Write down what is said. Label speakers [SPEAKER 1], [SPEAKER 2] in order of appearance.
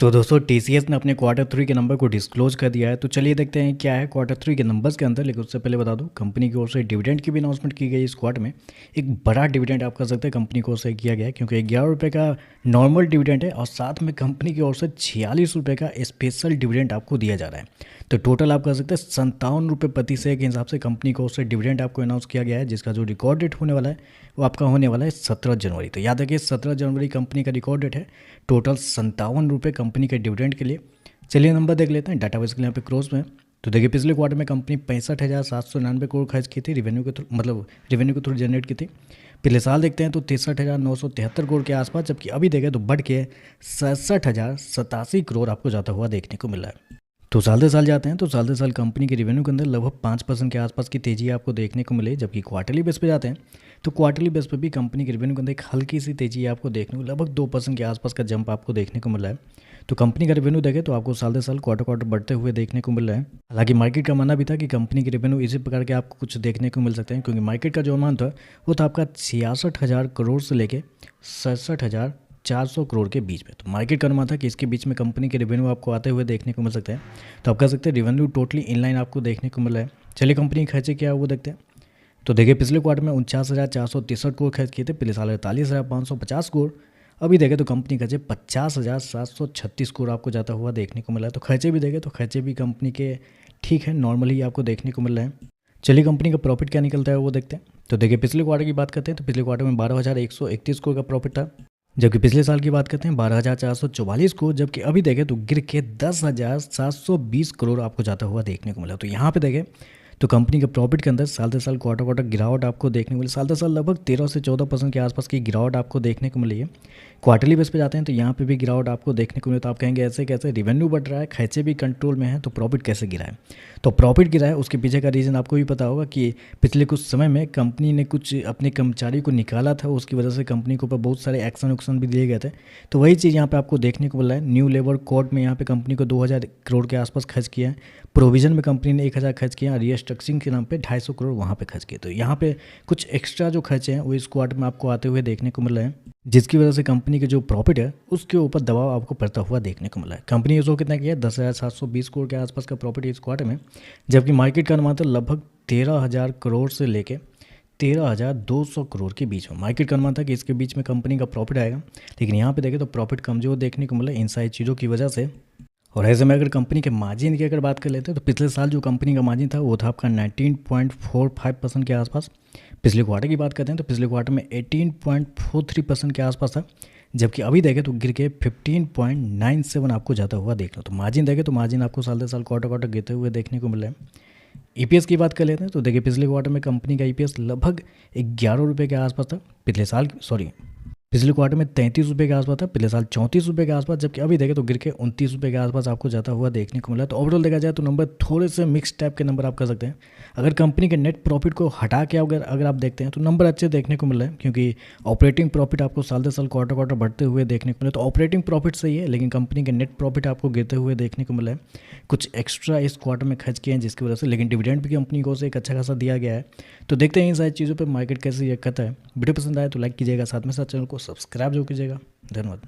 [SPEAKER 1] तो दोस्तों टीसीएस ने अपने क्वार्टर थ्री के नंबर को डिस्क्लोज कर दिया है। तो चलिए देखते हैं क्या है क्वार्टर थ्री के नंबर्स के अंदर। लेकिन उससे पहले बता दूं, कंपनी की ओर से डिविडेंड की भी अनाउंसमेंट की गई इस क्वार्टर में। एक बड़ा डिविडेंड आप कह सकते हैं कंपनी की ओर से किया गया है, क्योंकि 11 रुपये का नॉर्मल डिविडेंड है और साथ में कंपनी की ओर से 46 रुपये का स्पेशल डिविडेंड आपको दिया जा रहा है। तो टोटल आप कह सकते हैं 57 रुपये प्रति शेयर के हिसाब से कंपनी की ओर से डिविडेंड आपको अनाउंस किया गया है, जिसका जो रिकॉर्ड डेट होने वाला है वो आपका होने वाला है 17 जनवरी। तो याद रखिए 17 जनवरी कंपनी का रिकॉर्ड डेट है। टोटल 57 रुपये कंपनी के डिविडेंड के लिए। चलिए नंबर देख लेते हैं डाटाबेस के लिए यहाँ पे क्रॉस में। तो देखिए पिछले क्वार्टर में कंपनी 65,799 करोड़ खर्च की थी रिवेन्यू के थ्रू, मतलब रिवेन्यू के थ्रू जनरेट की थी। पिछले साल देखते हैं तो 63,973 करोड़ के आसपास, जबकि अभी देखें तो बढ़ के 67,087 करोड़ आपको जाता हुआ देखने को मिल रहा है। तो साल दर साल जाते हैं तो साल दर साल कंपनी के रेवेन्यू के अंदर लगभग 5% के आसपास की तेजी आपको देखने को मिले। जबकि क्वार्टरली बेस पे जाते हैं तो क्वार्टरली बेस पे भी कंपनी के रेवेन्यू के अंदर एक हल्की सी तेजी आपको देखने को लगभग 2% के आसपास का जंप आपको देखने को मिल रहा है। तो कंपनी का रेवेन्यू देखें तो आपको साल दर साल क्वार्टर क्वार्टर बढ़ते हुए देखने को मिल रहा है। हालांकि मार्केट का मानना भी था कि कंपनी के रेवेन्यू इसी प्रकार के आपको कुछ देखने को मिल सकते हैं, क्योंकि मार्केट का जो अमाउंट था वो था आपका 66,000 करोड़ से लेके 67,400 करोड़ के बीच में। तो मार्केट का अनुमान था कि इसके बीच में कंपनी के रेवेन्यू आपको आते हुए देखने को मिल सकते हैं। तो आप कह सकते हैं रेवेन्यू टोटली इनलाइन आपको देखने को मिल रहा है। चलिए कंपनी के खर्चे क्या है वो देखते हैं। तो देखिए पिछले क्वार्टर में 49,463 करोड़ खर्च किए थे, पिछले साल 48,550 करोड़। अभी देखें तो कंपनी खर्चे 50,736 करोड़ आपको जाता हुआ देखने को मिला है। तो खर्चे भी देखें तो खर्चे भी कंपनी के ठीक है, नॉर्मली आपको देखने को मिल रहे हैं। चलिए कंपनी का प्रॉफिट क्या निकलता है वो देखते हैं। तो देखिए पिछले क्वार्टर की बात करते हैं तो पिछले क्वार्टर में 12,131 करोड़ का प्रॉफिट था, जबकि पिछले साल की बात करते हैं 12,444 करोड़। जबकि अभी देखें तो गिर के 10,720 करोड़ आपको जाता हुआ देखने को मिला। तो यहाँ पे देखें तो कंपनी के प्रॉफिट के अंदर साल दर साल क्वार्टर क्वार्टर गिरावट आपको देखने को मिली। साल दर साल लगभग 13 से 14% के आसपास की गिरावट आपको देखने को मिली है। क्वार्टरली बेस पे जाते हैं तो यहाँ पे भी गिरावट आपको देखने को मिली। तो आप कहेंगे ऐसे कैसे, रेवेन्यू बढ़ रहा है, खर्चे भी कंट्रोल में है, तो प्रॉफिट कैसे गिरा है। तो प्रॉफिट गिरा है उसके पीछे का रीज़न आपको भी पता होगा कि पिछले कुछ समय में कंपनी ने कुछ अपने कर्मचारी को निकाला था, उसकी वजह से कंपनी के ऊपर बहुत सारे एक्शन उक्शन भी दिए गए थे। तो वही चीज़ यहाँ पे आपको देखने को मिल रहा है। न्यू लेबर कोड में यहाँ पे कंपनी को 2,000 करोड़ के आसपास खर्च किया है। प्रोविजन में कंपनी ने 1,000 खर्च किया, रीस्ट्रक्चरिंग के नाम पे 250 करोड़ वहाँ पे खर्च किए। तो यहाँ पे कुछ एक्स्ट्रा जो खर्चे हैं वो इस क्वार्टर में आपको आते हुए देखने को मिल रहे हैं, जिसकी वजह से कंपनी के जो प्रॉफिट है उसके ऊपर दबाव आपको पड़ता हुआ देखने को मिला है। कंपनी इसको कितना किया, 10,720 करोड़ के आसपास का प्रॉफिट इस क्वार्टर में, जबकि मार्केट का अनुमान था लगभग 13,000 करोड़ से लेके 13,200 करोड़ के बीच में। मार्केट का अनुमान था कि इसके बीच में कंपनी का प्रॉफिट आएगा, लेकिन यहाँ पे देखें तो प्रॉफिट कमजोर देखने को मिला इन सारी चीज़ों की वजह से। और ऐसे में अगर कंपनी के मार्जिन की अगर बात कर लेते हैं तो पिछले साल जो कंपनी का मार्जिन था वो था आपका 19.45% के आसपास। पिछले क्वार्टर की बात करते हैं तो पिछले क्वार्टर में 18.43% के आसपास था, जबकि अभी देखें तो गिर के 15.97 आपको जाता हुआ देख लो। तो मार्जिन देखें तो मार्जिन आपको साल दर साल क्वार्टर क्वार्टर गिरते हुए देखने को मिल रहा है। ईपीएस की बात कर लेते हैं तो देखिए पिछले क्वार्टर में कंपनी का ईपीएस लगभग 11 रुपये के आसपास था। पिछले क्वार्टर में 33 रुपये के आसपास था, पिछले साल 34 रुपये के आसपास, जबकि अभी देखें तो गिर के 29 रुपये के आसपास आपको जाता हुआ देखने को मिला। तो ओवरऑल देखा जाए तो नंबर थोड़े से मिक्स टाइप के नंबर आप कर सकते हैं। अगर कंपनी के नेट प्रॉफिट को हटा के अगर आप देखते हैं तो नंबर अच्छे देखने को मिल रहे हैं, क्योंकि ऑपरेटिंग प्रॉफिट आपको साल दर साल क्वार्टर क्वार्टर बढ़ते हुए देखने को मिले। तो ऑपरेटिंग प्रॉफिट सही है, लेकिन कंपनी के नेट प्रॉफिट आपको गिरते हुए देखने को मिला है। कुछ एक्स्ट्रा इस क्वार्टर में खर्च किए हैं जिसकी वजह से, लेकिन डिविडेंड भी कंपनी को से एक अच्छा खासा दिया गया है। तो देखते हैं इन सारी चीज़ों पर मार्केट कैसे रिएक्ट करता है। वीडियो पसंद आए तो लाइक कीजिएगा, साथ में साथ चैनल को सब्सक्राइब जो कीजिएगा। धन्यवाद।